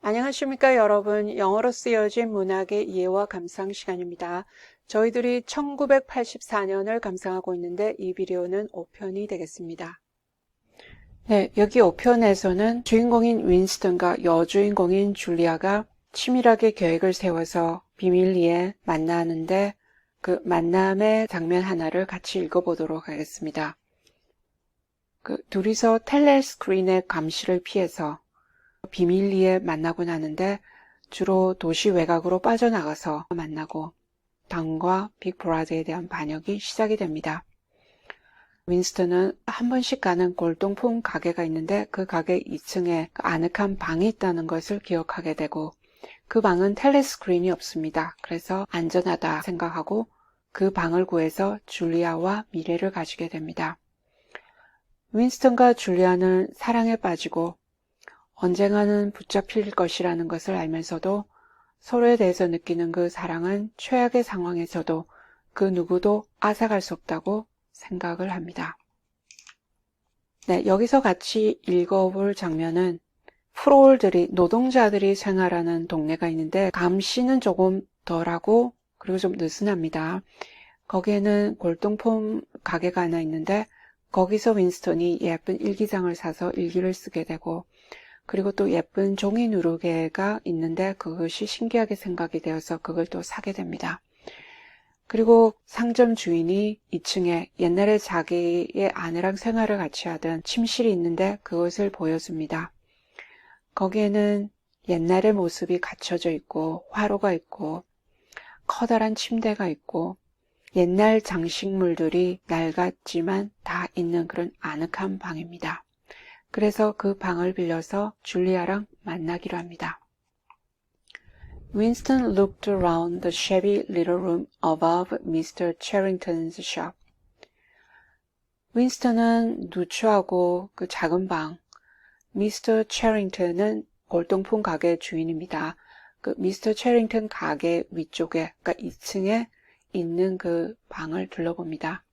안녕하십니까 여러분. 영어로 쓰여진 문학의 이해와 감상 시간입니다. 저희들이 1984년을 감상하고 있는데 이 비디오는 5편이 되겠습니다. 네, 여기 5편에서는 주인공인 윈스턴과 여주인공인 줄리아가 치밀하게 계획을 세워서 비밀리에 만나는데 그 만남의 장면 하나를 같이 읽어보도록 하겠습니다. 둘이서 텔레스크린의 감시를 피해서 비밀리에 만나고 나는데 주로 도시 외곽으로 빠져나가서 만나고 당과 빅브라더에 대한 반역이 시작이 됩니다. 윈스턴은 한 번씩 가는 골동품 가게가 있는데 그 가게 2층에 아늑한 방이 있다는 것을 기억하게 되고 그 방은 텔레스크린이 없습니다. 그래서 안전하다 생각하고 그 방을 구해서 줄리아와 미래를 가지게 됩니다. 윈스턴과 줄리아는 사랑에 빠지고 언젠가는 붙잡힐 것이라는 것을 알면서도 서로에 대해서 느끼는 그 사랑은 최악의 상황에서도 그 누구도 앗아갈 수 없다고 생각을 합니다. 네, 여기서 같이 읽어볼 장면은 프롤들이, 노동자들이 생활하는 동네가 있는데 감시는 조금 덜하고 그리고 좀 느슨합니다. 거기에는 골동품 가게가 하나 있는데 거기서 윈스턴이 예쁜 일기장을 사서 일기를 쓰게 되고 그리고 또 예쁜 종이 누르개가 있는데 그것이 신기하게 생각이 되어서 그걸 또 사게 됩니다. 그리고 상점 주인이 2층에 옛날에 자기의 아내랑 생활을 같이 하던 침실이 있는데 그것을 보여줍니다. 거기에는 옛날의 모습이 갖춰져 있고 화로가 있고 커다란 침대가 있고 옛날 장식물들이 낡았지만 다 있는 그런 아늑한 방입니다. 그래서 그 방을 빌려서 줄리아랑 만나기로 합니다. Winston looked around the shabby little room above Mr. Charrington's shop. 윈스턴은 누추하고 그 작은 방, 미스터 체링턴은 골동품 가게 주인입니다. 그 미스터 체링턴 가게 위쪽에, 그러니까 2층에 있는 그 방을 둘러봅니다.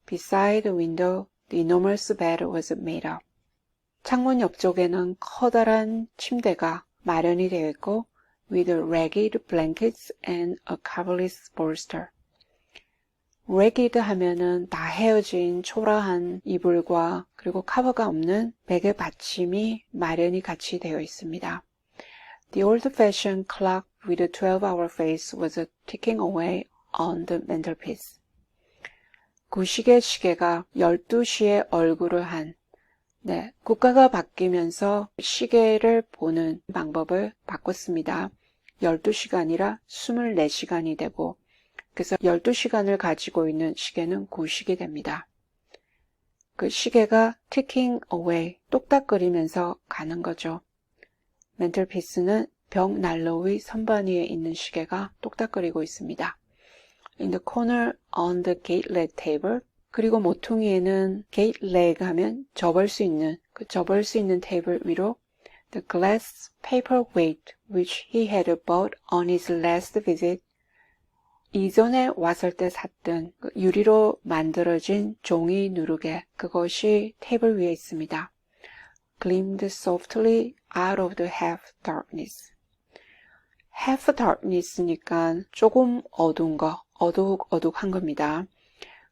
Beside the window, the enormous bed was made up. 창문 옆쪽에는 커다란 침대가 마련이 되어 있고 with ragged blankets and a coverless bolster. ragged 하면은 다 헤어진 초라한 이불과 그리고 커버가 없는 베개 받침이 마련이 같이 되어 있습니다. The old-fashioned clock with a 12-hour face was ticking away on the mantelpiece. 구식의 시계가 12시에 얼굴을 한 국가가 바뀌면서 시계를 보는 방법을 바꿨습니다. 12시간이라 24시간이 되고 그래서 12시간을 가지고 있는 시계는 구식이 됩니다. 그 시계가 ticking away, 똑딱거리면서 가는 거죠. 맨틀피스는 벽 난로 위 선반 위에 있는 시계가 똑딱거리고 있습니다. In the corner on the gate leg table, 그리고 모퉁이에는 gate leg 하면 접을 수 있는 테이블 위로 the glass paperweight which he had bought on his last visit, 이전에 왔을 때 샀던 유리로 만들어진 종이 누르개, 그것이 테이블 위에 있습니다. gleamed softly out of the half darkness. half darkness니까 조금 어두운 거, 어둑한 겁니다.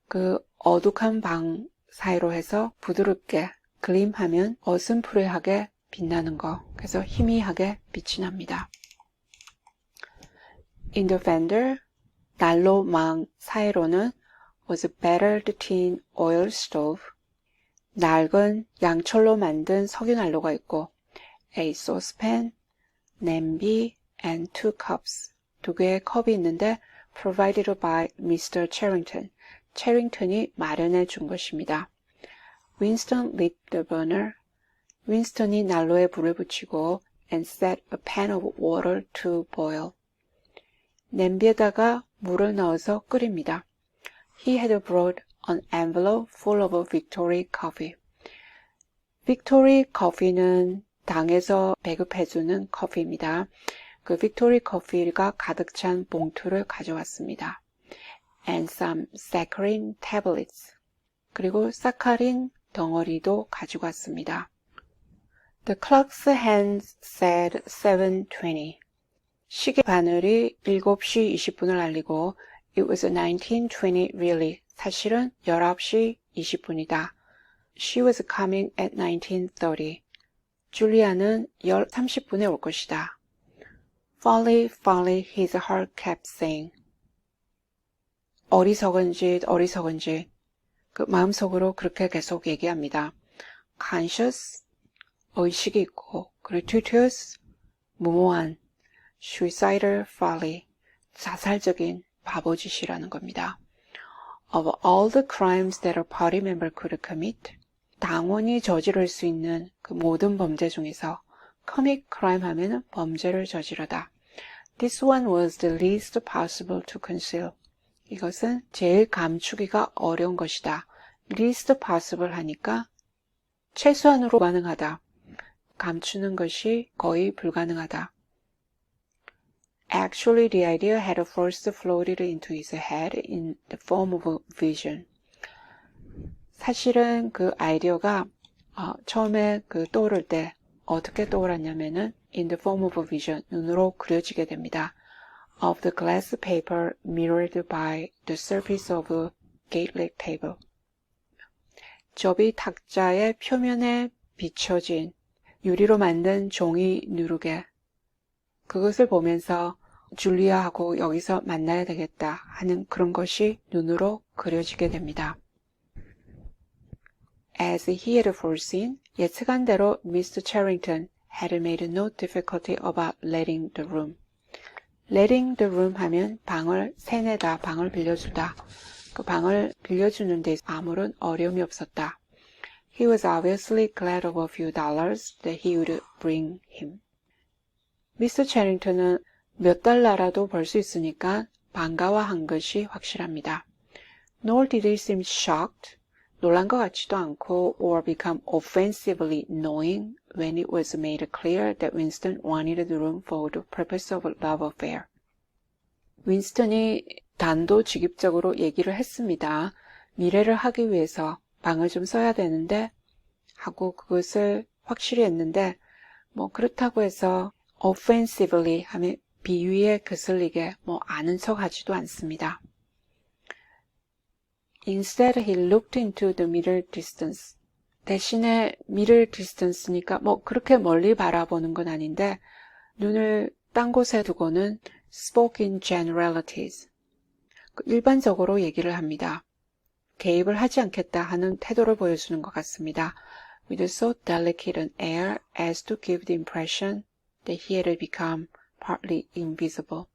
그 어둑한 방 사이로 해서 부드럽게 글림하면 어슴푸레하게 빛나는 거, 그래서 희미하게 빛이 납니다. In the fender, 난로망 사이로는 was a battered tin oil stove, 낡은 양철로 만든 석유 난로가 있고 a saucepan, 냄비 and 2 cups, 2개의 컵이 있는데 provided by Mr. Charrington, 체링턴이 마련해 준 것입니다. Winston lit the burner. 윈스턴이 난로에 불을 붙이고 and set a pan of water to boil. 냄비에다가 물을 넣어서 끓입니다. He had brought an envelope full of Victory coffee. Victory coffee는 당에서 배급해주는 커피입니다. 그 빅토리 커피가 가득 찬 봉투를 가져왔습니다. And some saccharine tablets. 그리고 사카린 덩어리도 가지고 왔습니다. The clock's hands said 7:20. 시계 바늘이 7시 20분을 알리고 It was 19:20 really. 사실은 19시 20분이다. She was coming at 19:30. 줄리아는 10:30분에 올 것이다. Folly, folly, his heart kept saying. 어리석은 짓, 어리석은 짓. 그 마음속으로 그렇게 계속 얘기합니다. Conscious, 의식이 있고, gratuitous, 무모한, suicidal folly, 자살적인 바보짓이라는 겁니다. Of all the crimes that a party member could commit, 당원이 저지를 수 있는 그 모든 범죄 중에서 commit crime 하면은 범죄를 저지르다. This one was the least possible to conceal. 이것은 제일 감추기가 어려운 것이다. least possible 하니까 최소한으로 가능하다. 감추는 것이 거의 불가능하다. Actually, the idea had first floated into his head in the form of a vision. 사실은 그 아이디어가 처음에 떠오를 때 어떻게 떠올랐냐면은 in the form of a vision, 눈으로 그려지게 됩니다. Of the glass paper mirrored by the surface of a gate-leg table. 접이 탁자의 표면에 비춰진 유리로 만든 종이 누르개. 그것을 보면서 줄리아하고 여기서 만나야 되겠다 하는 그런 것이 눈으로 그려지게 됩니다. As he had foreseen, 예측한 대로 Mr. Charrington had made no difficulty about letting the room. letting the room 하면 방을 세내다, 방을 빌려주다. 그 방을 빌려주는 데 아무런 어려움이 없었다. He was obviously glad of a few dollars that he would bring him. 미스터 체링턴은 몇 달러라도 벌 수 있으니까 반가워한 것이 확실합니다. Nor did he seem shocked, 놀란 것 같지도 않고 or become offensively knowing when it was made clear that Winston wanted the room for the purpose of a love affair. 윈스턴이 단도직입적으로 얘기를 했습니다. 미래를 하기 위해서 방을 좀 써야 되는데 하고 그것을 확실히 했는데 그렇다고 해서 offensively 하면 비위에 거슬리게 아는 척 하지도 않습니다. Instead, he looked into the middle distance. 대신에 middle distance니까 그렇게 멀리 바라보는 건 아닌데 눈을 딴 곳에 두고는 spoke in generalities. 일반적으로 얘기를 합니다. 개입을 하지 않겠다 하는 태도를 보여주는 것 같습니다. With so delicate an air as to give the impression that he had become partly invisible.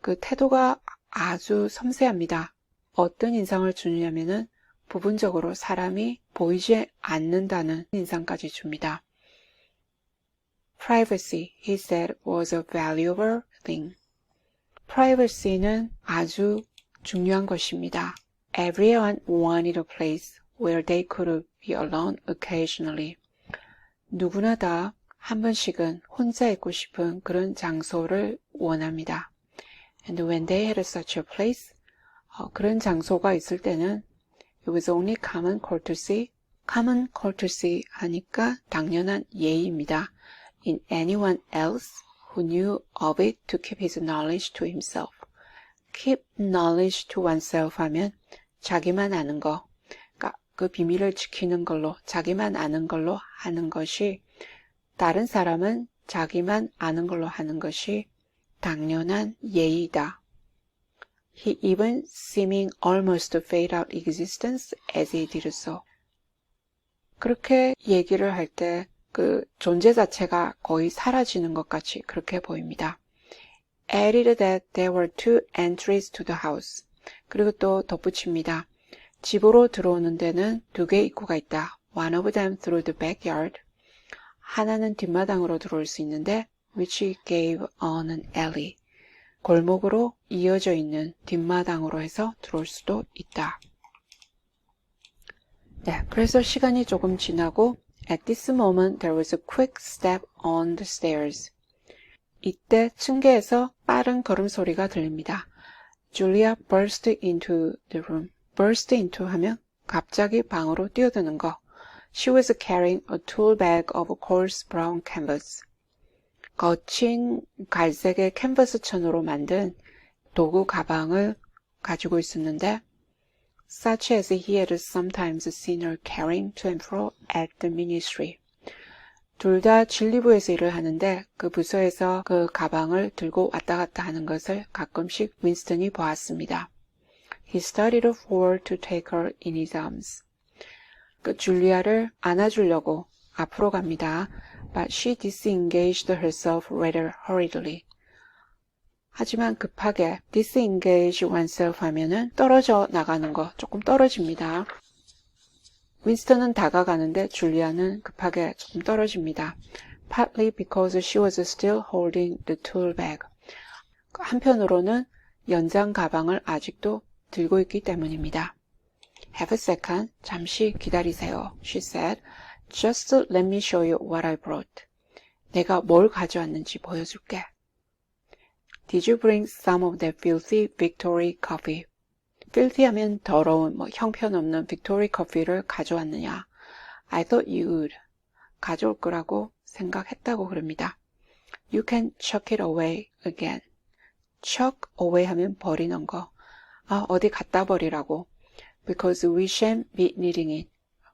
그 태도가 아주 섬세합니다. 어떤 인상을 주느냐면은 부분적으로 사람이 보이지 않는다는 인상까지 줍니다. Privacy, he said, was a valuable thing. Privacy는 아주 중요한 것입니다. Everyone wanted a place where they could be alone occasionally. 누구나 다 한 번씩은 혼자 있고 싶은 그런 장소를 원합니다. And when they had such a place, 그런 장소가 있을 때는 it was only common courtesy. common courtesy 하니까 당연한 예의입니다. In anyone else who knew of it to keep his knowledge to himself. keep knowledge to oneself 하면 자기만 아는 거, 그러니까 그 비밀을 지키는 걸로, 자기만 아는 걸로 하는 것이 다른 사람은 자기만 아는 걸로 하는 것이 당연한 예의다. He even seeming almost to fade out existence as he did so. 그렇게 얘기를 할 때 그 존재 자체가 거의 사라지는 것 같이 그렇게 보입니다. Added that there were two entries to the house. 그리고 또 덧붙입니다. 집으로 들어오는 데는 두 개의 입구가 있다. One of them through the backyard. 하나는 뒷마당으로 들어올 수 있는데 which gave on an alley. 골목으로 이어져 있는 뒷마당으로 해서 들어올 수도 있다. 네, 그래서 시간이 조금 지나고 At this moment there was a quick step on the stairs. 이때 층계에서 빠른 걸음소리가 들립니다. Julia burst into the room. burst into 하면 갑자기 방으로 뛰어드는 거. She was carrying a tool bag of coarse brown canvas. 거친 갈색의 캔버스 천으로 만든 도구 가방을 가지고 있었는데 such as he had sometimes seen her carrying to and fro at the ministry. 둘 다 진리부에서 일을 하는데 그 부서에서 그 가방을 들고 왔다 갔다 하는 것을 가끔씩 윈스턴이 보았습니다. He started forward to take her in his arms. 그 줄리아를 안아주려고 앞으로 갑니다. But she disengaged herself rather hurriedly. 하지만 급하게 disengage oneself 하면은 떨어져 나가는 거, 조금 떨어집니다. 윈스턴은 다가가는데 줄리아는 급하게 조금 떨어집니다. Partly because she was still holding the tool bag. 한편으로는 연장 가방을 아직도 들고 있기 때문입니다. Have a second. 잠시 기다리세요. She said. Just let me show you what I brought. 내가 뭘 가져왔는지 보여줄게. Did you bring some of that filthy Victory coffee? filthy 하면 더러운, 형편없는 빅토리 커피를 가져왔느냐. I thought you would. 가져올 거라고 생각했다고 그럽니다. You can chuck it away again. chuck away 하면 버리는 거. 어디 갖다 버리라고. Because we shan't be needing it.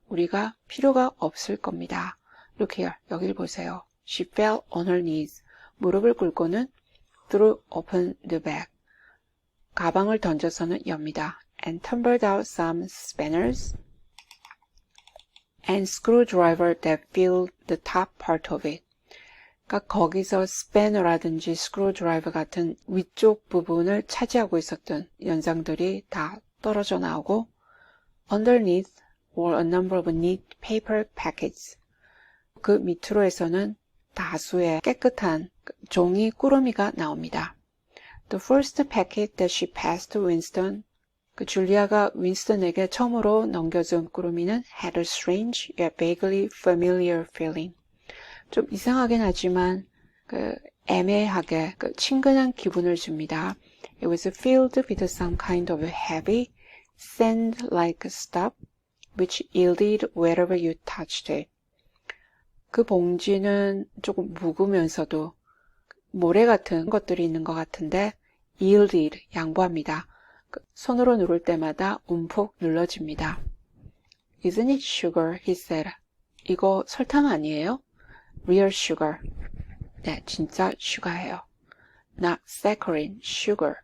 우리가 필요가 없을 겁니다. Look here. 여길 보세요. She fell on her knees. 무릎을 꿇고는 threw open the bag. 가방을 던져서는 엽니다. And tumbled out some spanners and screwdriver that filled the top part of it. 그러니까 거기서 스패너라든지 스크루드라이버 같은 위쪽 부분을 차지하고 있었던 연장들이 다 떨어져 나오고 underneath were a number of neat paper packets. 그 밑으로에서는 다수의 깨끗한 종이 꾸러미가 나옵니다. The first packet that she passed to Winston, 그 줄리아가 윈스턴에게 처음으로 넘겨준 꾸러미는 had a strange yet vaguely familiar feeling. 좀 이상하긴 하지만 애매하게 친근한 기분을 줍니다. It was filled with some kind of heavy, sand-like stuff which yielded wherever you touched it. 그 봉지는 조금 묵으면서도 모래 같은 것들이 있는 것 같은데 yielded, 양보합니다. 손으로 누를 때마다 움푹 눌러집니다. Isn't it sugar? He said. 이거 설탕 아니에요? Real sugar. 네, 진짜 슈가예요. Not saccharine, sugar.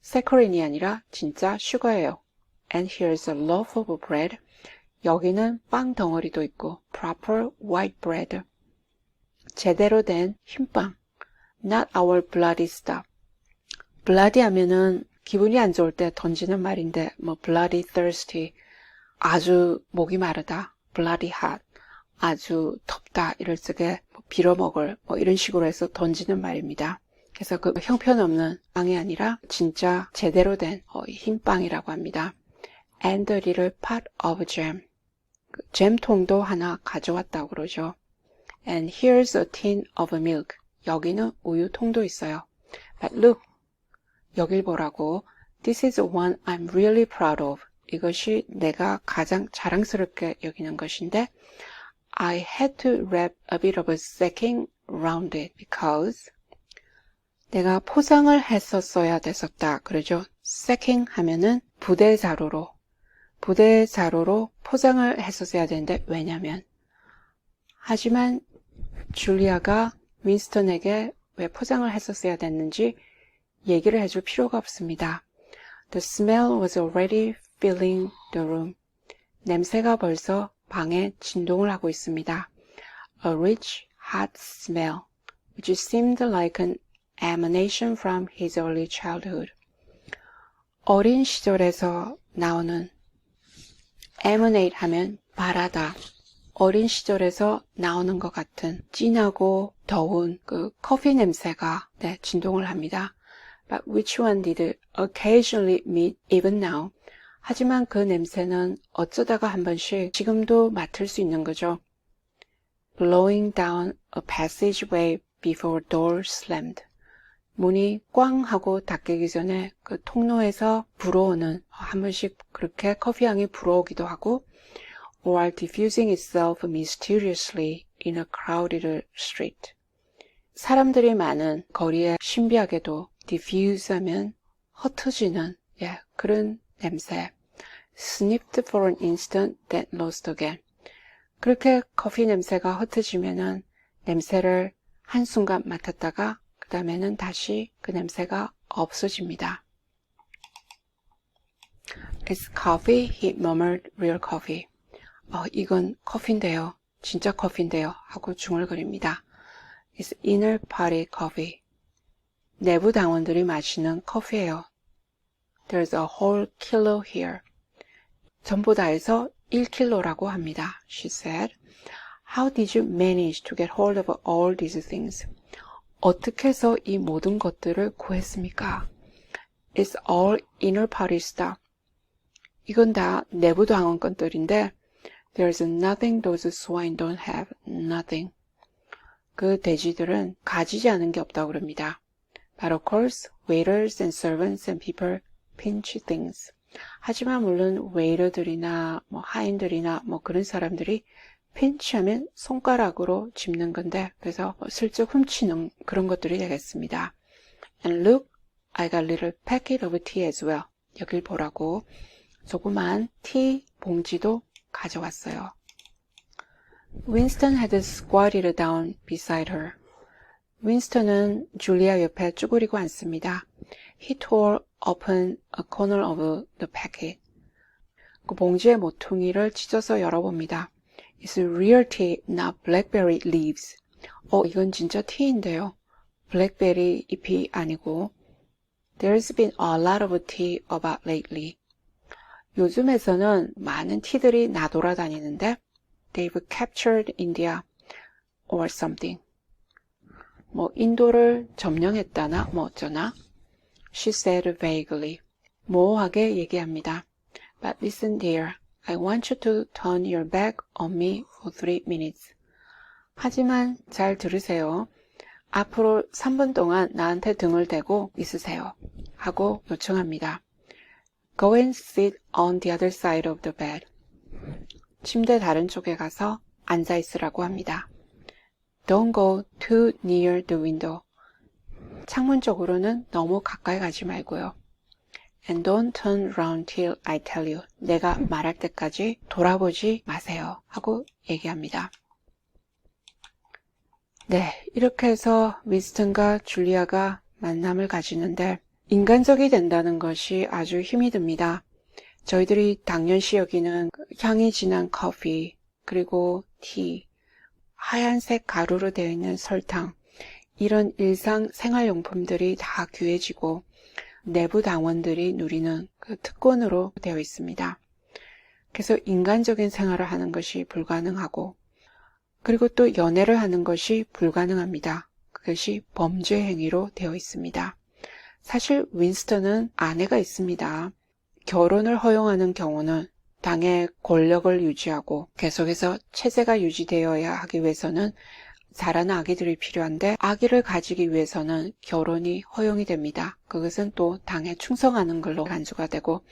saccharine이 아니라 진짜 슈가예요. And here's a loaf of bread. 여기는 빵 덩어리도 있고 proper white bread. 제대로 된 흰빵. Not our bloody stuff. bloody 하면은 기분이 안 좋을 때 던지는 말인데 bloody thirsty. 아주 목이 마르다. bloody hot. 아주 덥다. 이럴 적에 빌어먹을 이런 식으로 해서 던지는 말입니다. 그래서 그 형편없는 빵이 아니라 진짜 제대로 된 흰빵이라고 합니다. And a little pot of jam. 잼통도 하나 가져왔다고 그러죠. And here's a tin of milk. 여기는 우유통도 있어요. But look. 여길 보라고. This is one I'm really proud of. 이것이 내가 가장 자랑스럽게 여기는 것인데 I had to wrap a bit of a sacking around it because 내가 포장을 했었어야 됐었다. 그러죠. sacking 하면은 부대자루로 포장을 했었어야 되는데 왜냐면 하지만 줄리아가 윈스턴에게 왜 포장을 했었어야 됐는지 얘기를 해줄 필요가 없습니다. The smell was already filling the room. 냄새가 벌써 방에 진동을 하고 있습니다. A rich, hot smell, which seemed like an emanation from his early childhood. 어린 시절에서 나오는 emanate 하면 바라다. 어린 시절에서 나오는 것 같은 진하고 더운 그 커피 냄새가 진동을 합니다. But which one did occasionally meet even now? 하지만 그 냄새는 어쩌다가 한 번씩 지금도 맡을 수 있는 거죠. Blowing down a passageway before door slammed. 문이 꽝 하고 닫히기 전에 그 통로에서 불어오는 한 번씩 그렇게 커피향이 불어오기도 하고 while diffusing itself mysteriously in a crowded street. 사람들이 많은 거리에 신비하게도 diffuse 하면 흩어지는 그런 냄새. Sniffed for an instant, then lost again. 그렇게 커피 냄새가 흩어지면은 냄새를 한순간 맡았다가 그 다음에는 다시 그 냄새가 없어집니다. It's coffee, he murmured, real coffee. 이건 커피인데요. 진짜 커피인데요. 하고 중얼거립니다. It's inner party coffee. 내부 당원들이 마시는 커피예요. There's a whole kilo here. 전부 다 해서 1kg라고 합니다. She said. How did you manage to get hold of all these things? 어떻게 해서 이 모든 것들을 구했습니까? It's all inner party stuff. 이건 다 내부 당원권들인데 There's nothing those swine don't have. Nothing. 그 돼지들은 가지지 않은 게 없다고 그럽니다. But of course, waiters and servants and people pinch things. 하지만 물론 웨이터들이나 하인들이나 그런 사람들이 pinch하면 손가락으로 짚는 건데 그래서 슬쩍 훔치는 그런 것들이 되겠습니다. And look, I got a little packet of tea as well. 여길 보라고 조그만 티 봉지도 가져왔어요. Winston had squatted down beside her. 윈스턴은 줄리아 옆에 쭈그리고 앉습니다. He tore open a corner of the packet. 그 봉지의 모퉁이를 찢어서 열어봅니다. It's real tea, not blackberry leaves. 이건 진짜 티인데요. 블랙베리 잎이 아니고 There's been a lot of tea about lately. 요즘에서는 많은 티들이 나돌아다니는데 They've captured India or something. 인도를 점령했다나 어쩌나. She said vaguely. 모호하게 얘기합니다. But listen dear, I want you to turn your back on me for 3 minutes. 하지만 잘 들으세요. 앞으로 3분 동안 나한테 등을 대고 있으세요. 하고 요청합니다. Go and sit on the other side of the bed. 침대 다른 쪽에 가서 앉아 있으라고 합니다. Don't go too near the window. 창문 쪽으로는 너무 가까이 가지 말고요. And don't turn around till I tell you. 내가 말할 때까지 돌아보지 마세요. 하고 얘기합니다. 네, 이렇게 해서 윈스턴과 줄리아가 만남을 가지는데 인간적이 된다는 것이 아주 힘이 듭니다. 저희들이 당연시 여기는 향이 진한 커피, 그리고 티, 하얀색 가루로 되어 있는 설탕, 이런 일상 생활용품들이 다 귀해지고 내부 당원들이 누리는 그 특권으로 되어 있습니다. 그래서 인간적인 생활을 하는 것이 불가능하고 그리고 또 연애를 하는 것이 불가능합니다. 그것이 범죄 행위로 되어 있습니다. 사실 윈스턴은 아내가 있습니다. 결혼을 허용하는 경우는 당의 권력을 유지하고 계속해서 체제가 유지되어야 하기 위해서는 자라는 아기들이 필요한데 아기를 가지기 위해서는 결혼이 허용이 됩니다. 그것은 또 당에 충성하는 걸로 간주가 되고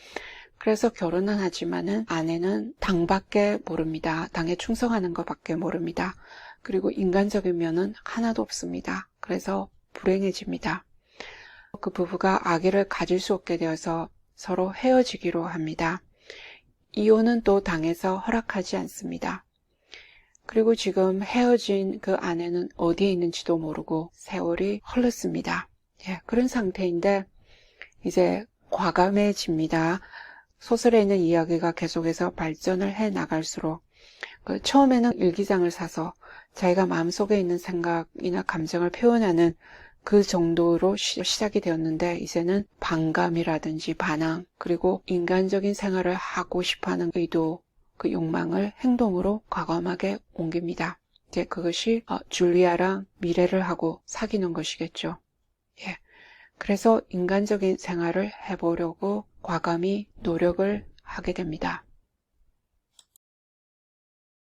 그래서 결혼은 하지만은 아내는 당밖에 모릅니다. 당에 충성하는 것밖에 모릅니다. 그리고 인간적인 면은 하나도 없습니다. 그래서 불행해집니다. 그 부부가 아기를 가질 수 없게 되어서 서로 헤어지기로 합니다. 이혼은 또 당에서 허락하지 않습니다. 그리고 지금 헤어진 그 아내는 어디에 있는지도 모르고 세월이 흘렀습니다. 그런 상태인데 이제 과감해집니다. 소설에 있는 이야기가 계속해서 발전을 해 나갈수록 처음에는 일기장을 사서 자기가 마음속에 있는 생각이나 감정을 표현하는 그 정도로 시작이 되었는데 이제는 반감이라든지 반항 그리고 인간적인 생활을 하고 싶어하는 의도 그 욕망을 행동으로 과감하게 옮깁니다. 이제 그것이 줄리아랑 미래를 하고 사귀는 것이겠죠. 그래서 인간적인 생활을 해보려고 과감히 노력을 하게 됩니다.